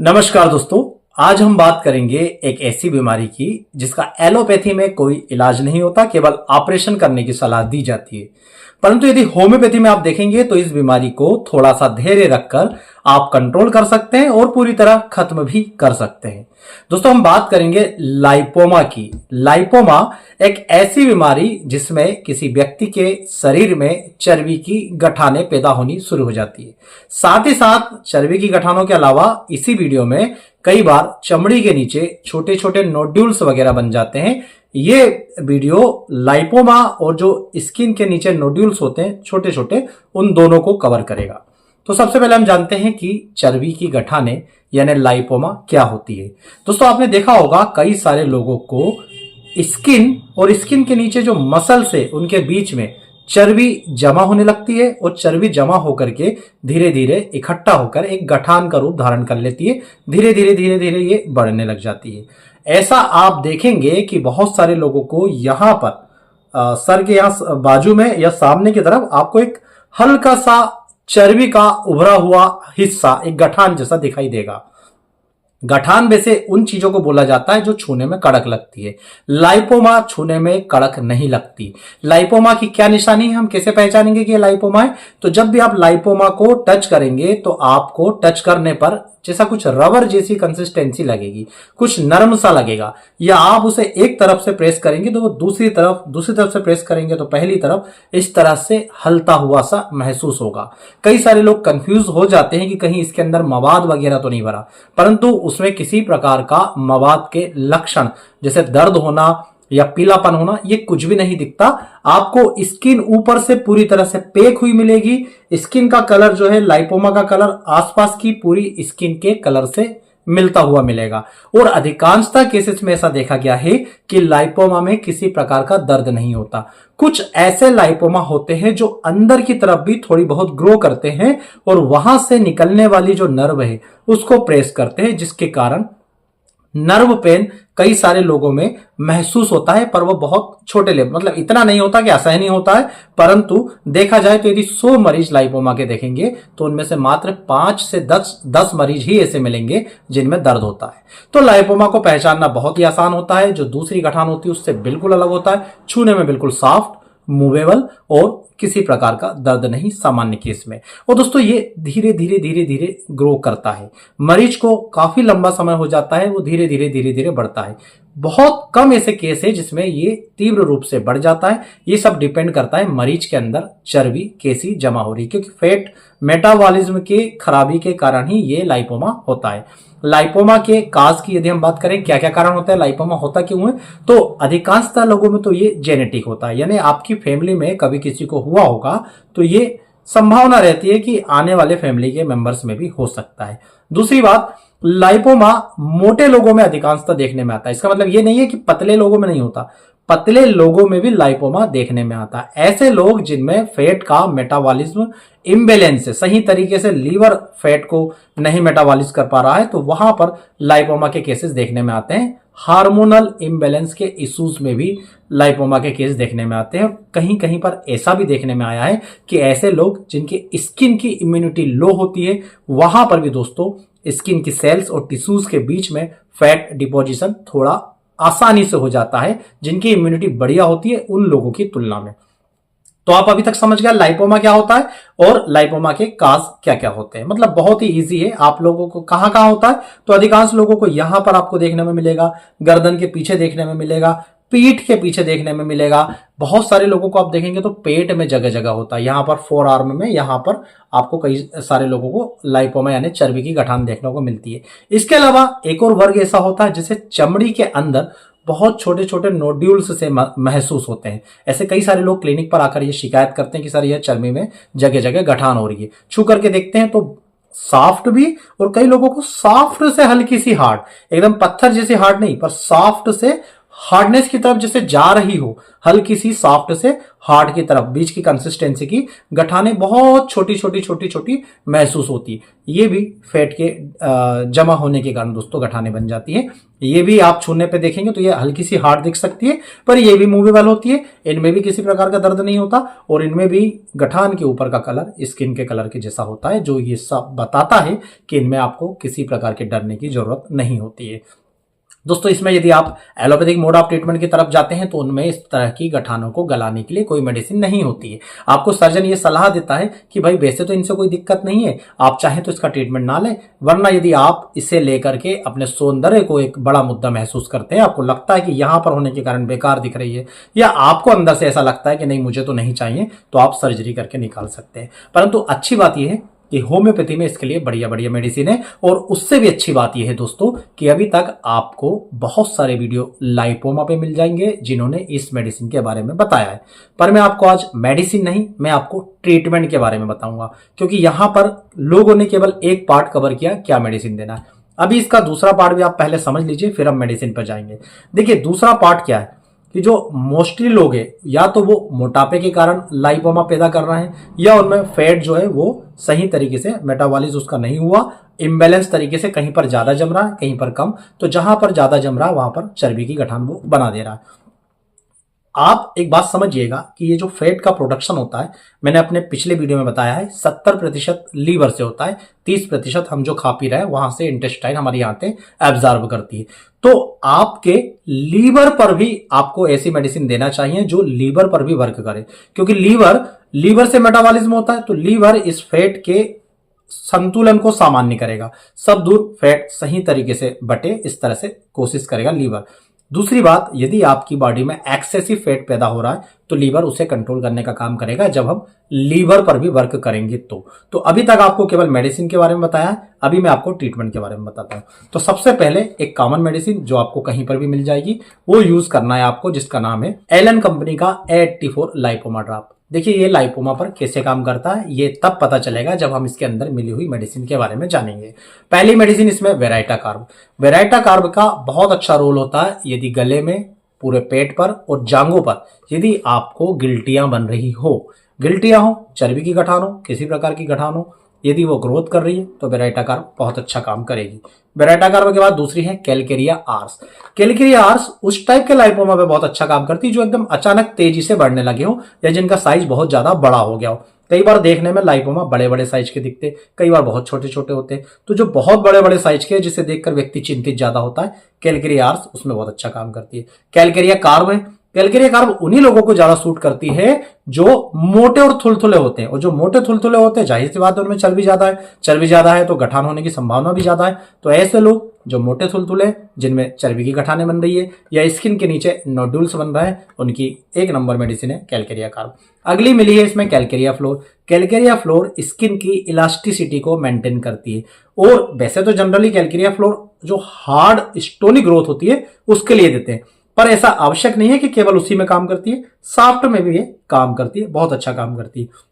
नमस्कार दोस्तों, आज हम बात करेंगे एक ऐसी बीमारी की जिसका एलोपैथी में कोई इलाज नहीं होता, केवल ऑपरेशन करने की सलाह दी जाती है। परंतु यदि होम्योपैथी में आप देखेंगे तो इस बीमारी को थोड़ा सा धैर्य रखकर आप कंट्रोल कर सकते हैं और पूरी तरह खत्म भी कर सकते हैं। दोस्तों, हम बात करेंगे लाइपोमा की। लाइपोमा एक ऐसी बीमारी जिसमें किसी व्यक्ति के शरीर में चर्बी की गठानें पैदा होनी शुरू हो जाती है। साथ ही साथ चर्बी की गठानों के अलावा इसी वीडियो में कई बार चमड़ी के नीचे छोटे छोटे नोड्यूल्स वगैरह बन जाते हैं। ये वीडियो लाइपोमा और जो स्किन के नीचे नोड्यूल्स होते हैं छोटे छोटे, उन दोनों को कवर करेगा। तो सबसे पहले हम जानते हैं कि चर्बी की गठानें यानी लाइपोमा क्या होती है। दोस्तों, आपने देखा होगा कई सारे लोगों को स्किन और स्किन के नीचे जो मसल्स है उनके बीच में चर्बी जमा होने लगती है और चर्बी जमा होकर के धीरे धीरे इकट्ठा होकर एक गठान का रूप धारण कर लेती है। धीरे धीरे ये बढ़ने लग जाती है। ऐसा आप देखेंगे कि बहुत सारे लोगों को यहां पर सर के यहां बाजू में या सामने की तरफ आपको एक हल्का सा चर्बी का उभरा हुआ हिस्सा, एक गठान जैसा दिखाई देगा। गठान वैसे उन चीजों को बोला जाता है जो छूने में कड़क लगती है। लाइपोमा छूने में कड़क नहीं लगती। लाइपोमा की क्या निशानी है, हम कैसे पहचानेंगे कि ये लाइपोमा है? तो जब भी आप लाइपोमा को टच करेंगे तो आपको टच करने पर जैसा कुछ रबर जैसी कंसिस्टेंसी लगेगी, कुछ नरम सा लगेगा। या आप उसे एक तरफ से प्रेस करेंगे तो वो दूसरी तरफ से प्रेस करेंगे तो पहली तरफ इस तरह से हलता हुआ सा महसूस होगा। कई सारे लोग कंफ्यूज हो जाते हैं कि कहीं इसके अंदर मवाद वगैरह तो नहीं भरा, परंतु उसमें किसी प्रकार का मवाद के लक्षण जैसे दर्द होना या पीलापन होना ये कुछ भी नहीं दिखता। आपको स्किन ऊपर से पूरी तरह से पैक हुई मिलेगी। स्किन का कलर जो है, लाइपोमा का कलर आसपास की पूरी स्किन के कलर से मिलता हुआ मिलेगा। और अधिकांशतः केसेस में ऐसा देखा गया है कि लाइपोमा में किसी प्रकार का दर्द नहीं होता। कुछ ऐसे लाइपोमा होते हैं जो अंदर की तरफ भी थोड़ी बहुत ग्रो करते हैं और वहां से निकलने वाली जो नर्व है उसको प्रेस करते हैं, जिसके कारण नर्व पेन कई सारे लोगों में महसूस होता है। पर वो बहुत छोटे लेवल, मतलब इतना नहीं होता कि असहनीय होता है। परंतु देखा जाए तो यदि 100 मरीज लाइपोमा के देखेंगे तो उनमें से मात्र 5 से 10 मरीज ही ऐसे मिलेंगे जिनमें दर्द होता है। तो लाइपोमा को पहचानना बहुत ही आसान होता है। जो दूसरी गठान होती है उससे बिल्कुल अलग होता है। छूने में बिल्कुल सॉफ्ट, मूवेबल और किसी प्रकार का दर्द नहीं सामान्य केस में। और दोस्तों, ये धीरे धीरे ग्रो करता है। मरीज को काफी लंबा समय हो जाता है, वो धीरे धीरे बढ़ता है। बहुत कम ऐसे केस है जिसमें ये तीव्र रूप से बढ़ जाता है। ये सब डिपेंड करता है मरीज के अंदर चर्बी कैसी जमा हो रही है, क्योंकि फैट मेटाबॉलिज्म के खराबी के कारण ही ये लाइपोमा होता है। लाइपोमा के काज की यदि हम बात करें, क्या क्या कारण होता है, लाइपोमा होता क्यों है, तो अधिकांशतः लोगों में तो ये जेनेटिक होता है। यानी आपकी फैमिली में कभी किसी को हुआ होगा तो ये संभावना रहती है कि आने वाले फैमिली के मेंबर्स में भी हो सकता है। दूसरी बात, लाइपोमा मोटे लोगों में अधिकांशतः देखने में आता है। इसका मतलब ये नहीं है कि पतले लोगों में नहीं होता, पतले लोगों में भी लाइपोमा देखने में आता है। ऐसे लोग जिनमें फैट का मेटाबॉलिज्म इम्बैलेंस है, सही तरीके से लीवर फैट को नहीं मेटाबॉलिज कर पा रहा है, तो वहां पर लाइपोमा के केसेस देखने में आते हैं। हार्मोनल इम्बैलेंस के इश्यूज में भी लाइपोमा के केस देखने में आते हैं। कहीं कहीं पर ऐसा भी देखने में आया है कि ऐसे लोग जिनके स्किन की इम्यूनिटी लो होती है, वहां पर भी दोस्तों स्किन की सेल्स और टिश्यूज के बीच में फैट डिपोजिशन थोड़ा आसानी से हो जाता है, जिनकी इम्यूनिटी बढ़िया होती है उन लोगों की तुलना में। तो आप अभी तक समझ गया लाइपोमा क्या होता है और लाइपोमा के काज क्या क्या होते हैं। मतलब बहुत ही इजी है। आप लोगों को कहां कहां होता है, तो अधिकांश लोगों को यहां पर आपको देखने में मिलेगा, गर्दन के पीछे देखने में मिलेगा, पीठ के पीछे देखने में मिलेगा। बहुत सारे लोगों को आप देखेंगे तो पेट में जगह जगह होता है, यहां पर फोर आर्म में, यहां पर आपको कई सारे लोगों को लाइपोमा यानी चर्बी की गठान देखने को मिलती है। इसके अलावा एक और वर्ग ऐसा होता है जिसे चमड़ी के अंदर बहुत छोटे छोटे नोड्यूल्स से महसूस होते हैं। ऐसे कई सारे लोग क्लिनिक पर आकर ये शिकायत करते हैं कि सर, यह चर्बी में जगह जगह गठान हो रही है। छू करके देखते हैं तो सॉफ्ट भी, और कई लोगों को सॉफ्ट से हल्की सी हार्ड, एकदम पत्थर जैसी हार्ड नहीं पर सॉफ्ट से हार्डनेस की तरफ जैसे जा रही हो, हल्की सी सॉफ्ट से हार्ड की तरफ, बीच की कंसिस्टेंसी की गठाने बहुत छोटी छोटी छोटी छोटी महसूस होती है। ये भी फैट के जमा होने के कारण दोस्तों गठाने बन जाती है। ये भी आप छूने पे देखेंगे तो ये हल्की सी हार्ड दिख सकती है, पर ये भी मूवेबल होती है। इनमें भी किसी प्रकार का दर्द नहीं होता और इनमें भी गठान के ऊपर का कलर स्किन के कलर के जैसा होता है, जो ये सब बताता है कि इनमें आपको किसी प्रकार के डरने की जरूरत नहीं होती है। दोस्तों इसमें यदि आप एलोपैथिक मोड ऑफ ट्रीटमेंट की तरफ जाते हैं तो उनमें इस तरह की गठानों को गलाने के लिए कोई मेडिसिन नहीं होती है। आपको सर्जन ये सलाह देता है कि भाई वैसे तो इनसे कोई दिक्कत नहीं है, आप चाहें तो इसका ट्रीटमेंट ना लें, वरना यदि आप इसे लेकर के अपने सौंदर्य को एक बड़ा मुद्दा महसूस करते हैं, आपको लगता है कि यहां पर होने के कारण बेकार दिख रही है, या आपको अंदर से ऐसा लगता है कि नहीं मुझे तो नहीं चाहिए, तो आप सर्जरी करके निकाल सकते हैं। परंतु अच्छी बात यह है कि होम्योपैथी में इसके लिए बढ़िया बढ़िया मेडिसिन है। और उससे भी अच्छी बात यह है दोस्तों कि अभी तक आपको बहुत सारे वीडियो लाइपोमा पे मिल जाएंगे जिन्होंने इस मेडिसिन के बारे में बताया है। पर मैं आपको आज मेडिसिन नहीं, मैं आपको ट्रीटमेंट के बारे में बताऊंगा, क्योंकि यहां पर लोगों ने केवल एक पार्ट कवर किया, क्या मेडिसिन देना है। अभी इसका दूसरा पार्ट भी आप पहले समझ लीजिए, फिर हम मेडिसिन पर जाएंगे। देखिए दूसरा पार्ट क्या है कि जो मोस्टली लोग हैं, या तो वो मोटापे के कारण लाइपोमा पैदा कर रहे हैं, या उनमें फैट जो है वो सही तरीके से मेटाबॉलिज्म उसका नहीं हुआ, इम्बैलेंस तरीके से कहीं पर ज्यादा जम रहा है कहीं पर कम, तो जहां पर ज्यादा जम रहा है वहां पर चर्बी की गठान वो बना दे रहा है। आप एक बात समझिएगा कि ये जो फैट का प्रोडक्शन होता है, मैंने अपने पिछले वीडियो में बताया है 70% लीवर से होता है, 30% हम जो खा पी रहे हैं वहां से इंटेस्टाइन हमारी आंतें एब्जॉर्ब करती है। तो आपके लीवर पर भी आपको ऐसी मेडिसिन देना चाहिए जो लीवर पर भी वर्क करे, क्योंकि लीवर से मेटाबॉलिज्म होता है, तो लीवर इस फैट के संतुलन को सामान्य करेगा, सब दूर फैट सही तरीके से बटे इस तरह से कोशिश करेगा लीवर। दूसरी बात, यदि आपकी बॉडी में एक्सेसिव फैट पैदा हो रहा है तो लीवर उसे कंट्रोल करने का काम करेगा, जब हम लीवर पर भी वर्क करेंगे तो अभी तक आपको केवल मेडिसिन के बारे में बताया है, अभी मैं आपको ट्रीटमेंट के बारे में बताता हूं। तो सबसे पहले एक कॉमन मेडिसिन जो आपको कहीं पर भी मिल जाएगी वो यूज करना है आपको, जिसका नाम है एलन कंपनी का A84 लाइपोमा ड्रॉप। देखिए ये लाइपोमा पर कैसे काम करता है ये तब पता चलेगा जब हम इसके अंदर मिली हुई मेडिसिन के बारे में जानेंगे। पहली मेडिसिन इसमें वेराइटा कार्ब। वेराइटा कार्ब का बहुत अच्छा रोल होता है यदि गले में, पूरे पेट पर और जांघों पर यदि आपको गिल्टियां बन रही हो, गिल्टियां हो, चर्बी की गठान हो, किसी प्रकार की गठान हो, यदि वो ग्रोथ कर रही है तो वेराइटा कार्ब बहुत अच्छा काम करेगी। वेराइटा कार्ब के बाद दूसरी है कैलकेरिया आर्स। कैलकेरिया आर्स उस टाइप के लाइपोमा पे बहुत अच्छा काम करती है जो एकदम अचानक तेजी से बढ़ने लगे हो, या जिनका साइज बहुत ज्यादा बड़ा हो गया हो। कई बार देखने में लाइपोमा बड़े बड़े साइज के दिखते, कई बार बहुत छोटे छोटे होते, तो जो बहुत बड़े बड़े साइज के जिसे देखकर व्यक्ति चिंतित ज्यादा होता है, कैलकेरिया आर्स उसमें बहुत अच्छा काम करती है। कैलकेरिया कार्ब है, कैलकेरिया कार्ब उन्हीं लोगों को ज्यादा सूट करती है जो मोटे और थुलथुले होते हैं, और जो मोटे थुलथुले होते हैं जाहिर सी बात है उनमें चर्बी ज्यादा है, चर्बी ज्यादा है तो गठान होने की संभावना भी ज्यादा है। तो ऐसे लोग जो मोटे थुलथुले जिनमें चर्बी की गठाने बन रही है या स्किन के नीचे नोड्यूल्स बन रहे हैं, उनकी एक नंबर मेडिसिन है कैलकेरिया कार्ब। अगली मिली है इसमें Calcarea floor. Calcarea floor skin की इलास्टिसिटी को मेंटेन करती है, और वैसे तो जनरली कैलकेरिया फ्लोर जो हार्ड स्टोनी ग्रोथ होती है उसके लिए देते हैं, पर ऐसा आवश्यक नहीं है कि केवल उसी में काम करती है, सॉफ्ट में भी ये काम करती है, बहुत अच्छा काम करती है।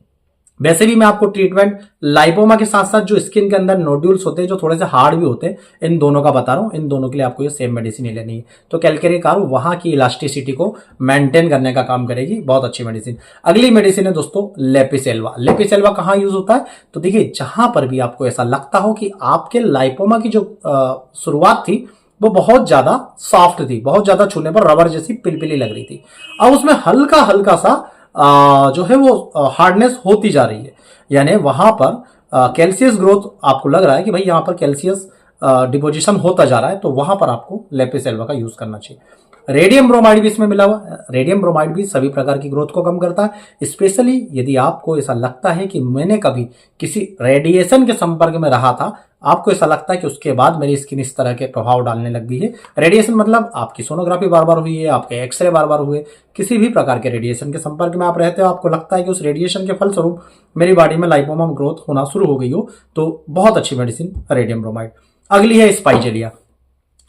वैसे भी मैं आपको ट्रीटमेंट लाइपोमा के साथ साथ जो स्किन के अंदर नोड्यूल्स होते हैं जो थोड़े से हार्ड भी होते हैं, इन दोनों का बता रहा हूं, इन दोनों के लिए आपको ये सेम मेडिसिन ही लेनी है। तो कैलकेरिया कार्ब वहां की इलास्टिसिटी को मेंटेन करने का काम करेगी, बहुत अच्छी मेडिसिन। अगली मेडिसिन है दोस्तों लेपिसेल्वा। लेपिसेल्वा कहां यूज होता है, तो देखिए जहां पर भी आपको ऐसा लगता हो कि आपके लाइपोमा की जो शुरुआत थी वो बहुत ज्यादा सॉफ्ट थी, बहुत ज्यादा छूने पर रबर जैसी पिलपिली लग रही थी, अब उसमें हल्का हल्का सा जो है वो हार्डनेस होती जा रही है, यानी वहां पर कैल्सियस ग्रोथ आपको लग रहा है कि भाई यहां पर कैल्सियस डिपोजिशन होता जा रहा है, तो वहां पर आपको लेपिसेल्वा का यूज करना चाहिए। रेडियम ब्रोमाइड भी इसमें मिला हुआ है। रेडियम ब्रोमाइड भी सभी प्रकार की ग्रोथ को कम करता है, स्पेशली यदि आपको ऐसा लगता है कि मैंने कभी किसी रेडिएशन के संपर्क में रहा था, आपको ऐसा लगता है कि उसके बाद मेरी स्किन इस तरह के प्रभाव डालने लग गई है। रेडिएशन मतलब आपकी सोनोग्राफी बार बार हुई है, आपके एक्सरे बार बार हुए, किसी भी प्रकार के रेडिएशन के संपर्क में आप रहते हो, आपको लगता है कि उस रेडिएशन के फलस्वरूप मेरी बॉडी में लाइपोमा ग्रोथ होना शुरू हो गई हो, तो बहुत अच्छी मेडिसिन रेडियम ब्रोमाइड। अगली है स्पाइजेलिया।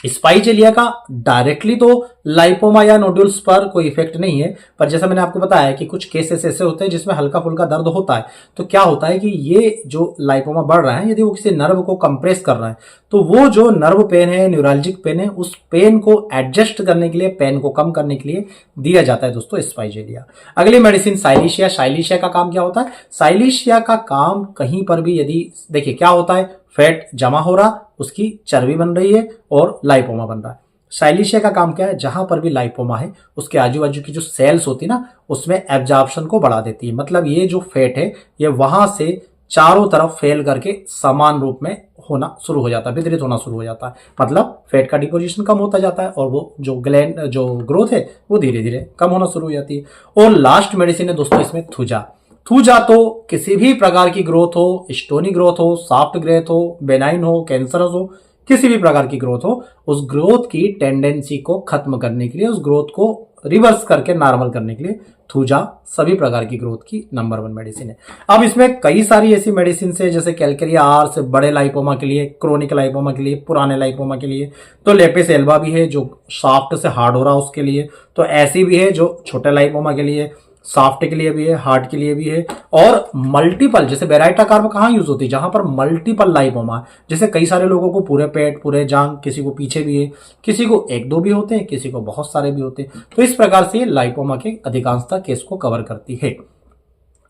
स्पाइजेलिया का डायरेक्टली तो लाइपोमा या नोड्यूल्स पर कोई इफेक्ट नहीं है, पर जैसा मैंने आपको बताया कि कुछ केसेस ऐसे होते हैं जिसमें हल्का फुल्का दर्द होता है। तो क्या होता है कि ये जो लाइपोमा बढ़ रहा है, यदि वो किसी नर्व को कंप्रेस कर रहा है, तो वो जो नर्व पेन है, न्यूरालजिक पेन है, उस पेन को एडजस्ट करने के लिए, पेन को कम करने के लिए दिया जाता है दोस्तों स्पाइजेलिया। अगली मेडिसिन साइलिशिया। साइलिशिया का काम क्या होता है? साइलिशिया का काम कहीं पर भी यदि देखिए क्या होता है, फैट जमा हो रहा, उसकी चर्बी बन रही है और लाइपोमा बन रहा है। साइलिशिया का काम क्या है? जहां पर भी लाइपोमा है उसके आजू बाजू की जो सेल्स होती है ना, उसमें एब्जॉर्प्शन को बढ़ा देती है। मतलब ये जो फैट है ये वहां से चारों तरफ फैल करके समान रूप में होना शुरू हो जाता है, वितरित होना शुरू हो जाता है। मतलब फैट का डिपोजिशन कम होता जाता है और वो जो ग्लैंड जो ग्रोथ है वो धीरे धीरे कम होना शुरू हो जाती है। और लास्ट मेडिसिन है दोस्तों इसमें थूजा। थूजा तो किसी भी प्रकार की ग्रोथ हो, स्टोनी ग्रोथ हो, सॉफ्ट ग्रोथ हो, बेनाइन हो, कैंसरस हो, किसी भी प्रकार की ग्रोथ हो, उस ग्रोथ की टेंडेंसी को खत्म करने के लिए, उस ग्रोथ को रिवर्स करके नॉर्मल करने के लिए थूजा सभी प्रकार की ग्रोथ की नंबर 1 मेडिसिन है। अब इसमें कई सारी ऐसी मेडिसिन है जैसे कैलकेरिया आर से बड़े लाइपोमा के लिए, क्रोनिक लाइपोमा के लिए, पुराने लाइपोमा के लिए, तो लेपिस एल्बा भी है जो सॉफ्ट से हार्ड हो रहा है उसके लिए, तो ऐसी भी है जो छोटे लाइपोमा के लिए, सॉफ्ट के लिए भी है, हार्ड के लिए भी है। और मल्टीपल जैसे बेराइटा कार्ब कहाँ यूज होती है? जहां पर मल्टीपल लाइपोमा, जैसे कई सारे लोगों को पूरे पेट, पूरे जांग, किसी को पीछे भी है, किसी को 1-2 भी होते हैं, किसी को बहुत सारे भी होते हैं। तो इस प्रकार से लाइपोमा के अधिकांशतः केस को कवर करती है।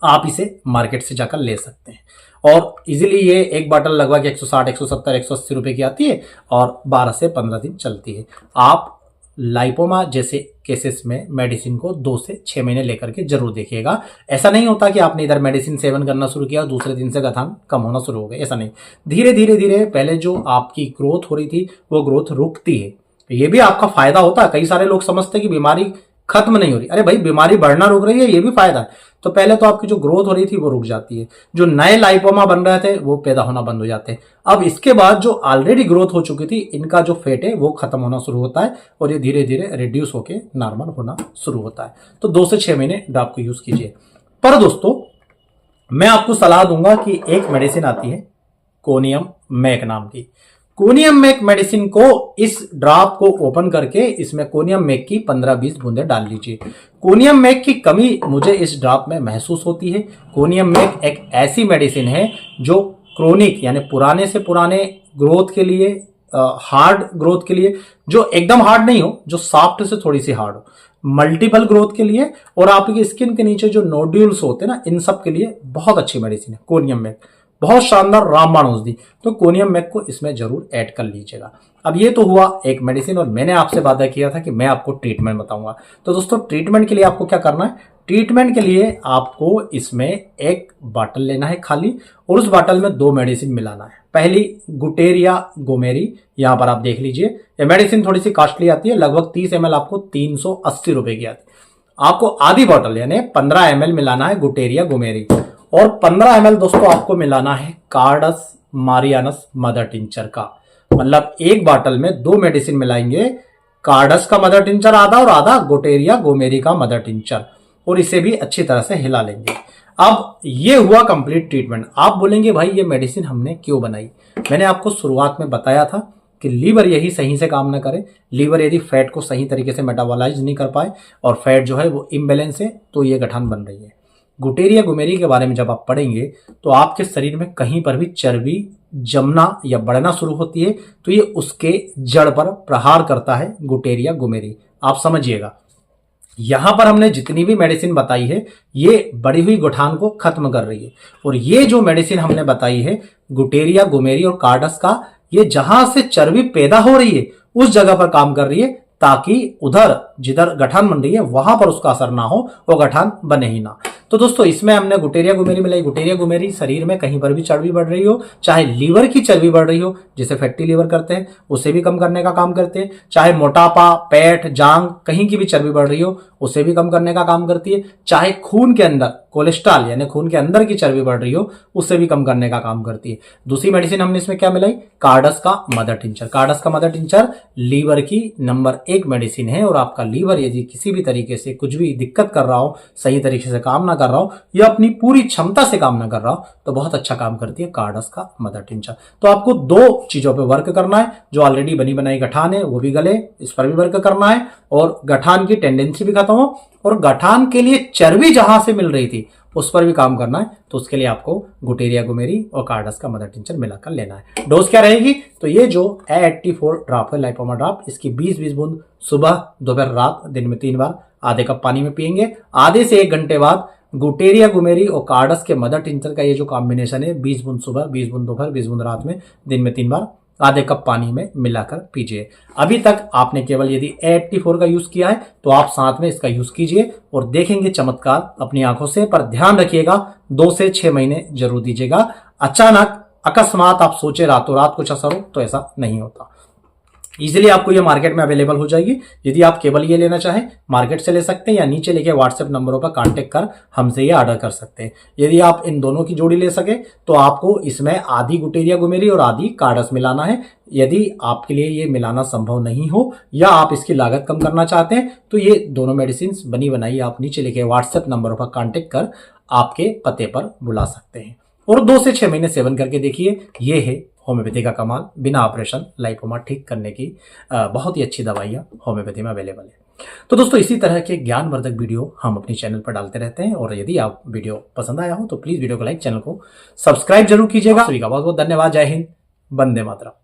आप इसे मार्केट से जाकर ले सकते हैं और इजीली ये एक बॉटल लगभग 160, 170, 180 रुपए की आती है और 12 से 15 दिन चलती है। आप लाइपोमा जैसे केसेस में मेडिसिन को 2 से 6 महीने लेकर के जरूर देखिएगा। ऐसा नहीं होता कि आपने इधर मेडिसिन सेवन करना शुरू किया और दूसरे दिन से गठान कम होना शुरू हो गए, ऐसा नहीं। धीरे धीरे धीरे पहले जो आपकी ग्रोथ हो रही थी वो ग्रोथ रुकती है। ये भी आपका फायदा होता है। कई सारे लोग समझते हैं कि बीमारी खत्म नहीं हो रही, अरे भाई बीमारी बढ़ना रुक रही है, ये भी फायदा है। तो पहले तो आपकी जो ग्रोथ हो रही थी वो रुक जाती है, जो नए लाइपोमा बन रहे थे वो पैदा होना बंद हो जाते हैं। अब इसके बाद जो ऑलरेडी ग्रोथ हो चुकी थी, इनका जो फेट है वो खत्म होना शुरू होता है और ये धीरे धीरे रिड्यूस होकर नॉर्मल होना शुरू होता है। तो 2 से 6 महीने ड्रॉप को यूज कीजिए। पर दोस्तों मैं आपको सलाह दूंगा कि एक मेडिसिन आती है कोनियम मैक नाम की। कोनियम मैक मेडिसिन को, इस ड्रॉप को ओपन करके इसमें कोनियम मैक की 15-20 बूंदे डाल लीजिए। कोनियम मैक की कमी मुझे इस ड्रॉप में महसूस होती है। कोनियम मैक एक ऐसी मेडिसिन है जो क्रोनिक यानी पुराने से पुराने ग्रोथ के लिए, हार्ड ग्रोथ के लिए, जो एकदम हार्ड नहीं हो, जो सॉफ्ट से थोड़ी सी हार्ड हो, मल्टीपल ग्रोथ के लिए और आपकी स्किन के नीचे जो नोड्यूल्स होते हैं ना, इन सब के लिए बहुत अच्छी मेडिसिन है कोनियम मैक। बहुत शानदार रामबाण औषधि। तो कोनियम मैक को इसमें जरूर ऐड कर लीजिएगा। अब ये तो हुआ एक मेडिसिन और मैंने आपसे वादा किया था कि मैं आपको ट्रीटमेंट बताऊंगा। तो दोस्तों ट्रीटमेंट के लिए आपको क्या करना है? ट्रीटमेंट के लिए आपको इसमें एक बॉटल लेना है खाली और उस बॉटल में 2 मेडिसिन मिलाना है। पहली गुटेरिया गोमेरी, यहां पर आप देख लीजिए। ये मेडिसिन थोड़ी सी कॉस्टली आती है, लगभग 30 ml आपको 380 रुपए की आती है। आपको आधी बॉटल यानी 15 ml मिलाना है गुटेरिया गोमेरी और 15 ml दोस्तों आपको मिलाना है कार्डस मारियानस मदर टिंचर का। मतलब एक बॉटल में 2 मेडिसिन मिलाएंगे, कार्डस का मदर टिंचर आधा और आधा गुटेरिया गोमेरी का मदर टिंचर, और इसे भी अच्छी तरह से हिला लेंगे। अब ये हुआ कंप्लीट ट्रीटमेंट। आप बोलेंगे भाई ये मेडिसिन हमने क्यों बनाई? मैंने आपको शुरुआत में बताया था कि लीवर यही सही से काम ना करे। लीवर यदि फैट को सही तरीके से मेटाबोलाइज नहीं कर पाए और फैट जो है वो इम्बेलेंस है, तो ये गठान बन रही है। गुटेरिया गोमेरी के बारे में जब आप पढ़ेंगे तो आपके शरीर में कहीं पर भी चर्बी जमना या बढ़ना शुरू होती है तो ये उसके जड़ पर प्रहार करता है गुटेरिया गोमेरी। आप समझिएगा, यहां पर हमने जितनी भी मेडिसिन बताई है ये बढ़ी हुई गठान को खत्म कर रही है। और ये जो मेडिसिन हमने बताई है गुटेरिया गोमेरी और कार्डस का, ये जहां से चर्बी पैदा हो रही है उस जगह पर काम कर रही है, ताकि उधर जिधर गठान बन रही है वहां पर उसका असर ना हो, वो गठान बने ही ना। तो दोस्तों इसमें हमने गुटेरिया गोमेरी मिलाई। गुटेरिया गोमेरी शरीर में कहीं पर भी चर्बी बढ़ रही हो, चाहे लीवर की चर्बी बढ़ रही हो जिसे फैटी लीवर करते हैं, उसे भी कम करने का काम करते हैं। चाहे मोटापा, पेट, जांग, कहीं की भी चर्बी बढ़ रही हो उसे भी कम करने का काम करती है। चाहे खून के अंदर कोलेस्ट्रॉल यानी खून के अंदर की चर्बी बढ़ रही हो उससे भी कम करने का काम करती है। दूसरी मेडिसिन हमने इसमें क्या मिलाई, कार्डस का मदर टिंचर। कार्डस का मदर टिंचर लीवर की नंबर 1 मेडिसिन है और आपका लीवर यदि किसी भी तरीके से कुछ भी दिक्कत कर रहा हो, सही तरीके से काम ना कर रहा हो या अपनी पूरी क्षमता से काम ना कर रहा हो, तो बहुत अच्छा काम करती है कार्डस का मदर टिंचर। तो आपको 2 चीजों पे वर्क करना है, जो ऑलरेडी बनी बनाई गठान है वो भी गले, इस पर भी वर्क करना है और गठान की टेंडेंसी भी खत्म हो और गठान के लिए चर्बी जहां से मिल रही थी उस पर भी काम करना है। तो उसके लिए आपको गुटेरिया गुमेरी और कार्डस का मदर टिंचर मिलाकर लेना है। डोज क्या रहेगी, तो ये जो A84 ड्रॉप है लाइपोमा ड्रॉप, इसकी 20-20 बूंद सुबह, दोपहर, रात, दिन में 3 बार आधे कप पानी में पिएंगे। आधे से 1 घंटे बाद गुटेरिया गुमेरी और कार्डस के मदर टिंचर का ये जो कॉम्बिनेशन है 20 बूंद सुबह, 20 बूंद दोपहर, 20 बूंद रात में, दिन में 3 बार आधे कप पानी में मिलाकर पीजिए। अभी तक आपने केवल यदि A84 का यूज किया है तो आप साथ में इसका यूज कीजिए और देखेंगे चमत्कार अपनी आंखों से। पर ध्यान रखिएगा 2 से 6 महीने जरूर दीजिएगा। अचानक अकस्मात आप सोचे रातों रात कुछ असर हो तो ऐसा नहीं होता। इजीली आपको ये मार्केट में अवेलेबल हो जाएगी। यदि आप केवल ये लेना चाहें मार्केट से ले सकते हैं या नीचे लिखे व्हाट्सएप नंबरों पर कांटेक्ट कर हमसे ये ऑर्डर कर सकते हैं। यदि आप इन दोनों की जोड़ी ले सके तो आपको इसमें आधी गुटेरिया गुमेरी और आधी कार्डस मिलाना है। यदि आपके लिए ये मिलाना संभव नहीं हो या आप इसकी लागत कम करना चाहते हैं तो ये दोनों मेडिसिन बनी बनाई आप नीचे लिखे व्हाट्सएप नंबरों पर कांटेक्ट कर आपके पते पर बुला सकते हैं और 2 से 6 महीने सेवन करके देखिए। ये है होम्योपैथी का कमाल, बिना ऑपरेशन लाइपोमा ठीक करने की बहुत ही अच्छी दवाइयाँ होम्योपैथी में अवेलेबल है। तो दोस्तों इसी तरह के ज्ञानवर्धक वीडियो हम अपने चैनल पर डालते रहते हैं और यदि आप वीडियो पसंद आया हो तो प्लीज वीडियो को लाइक, चैनल को सब्सक्राइब जरूर कीजिएगा। सभी का बहुत बहुत धन्यवाद। जय हिंद, वंदे मातरम।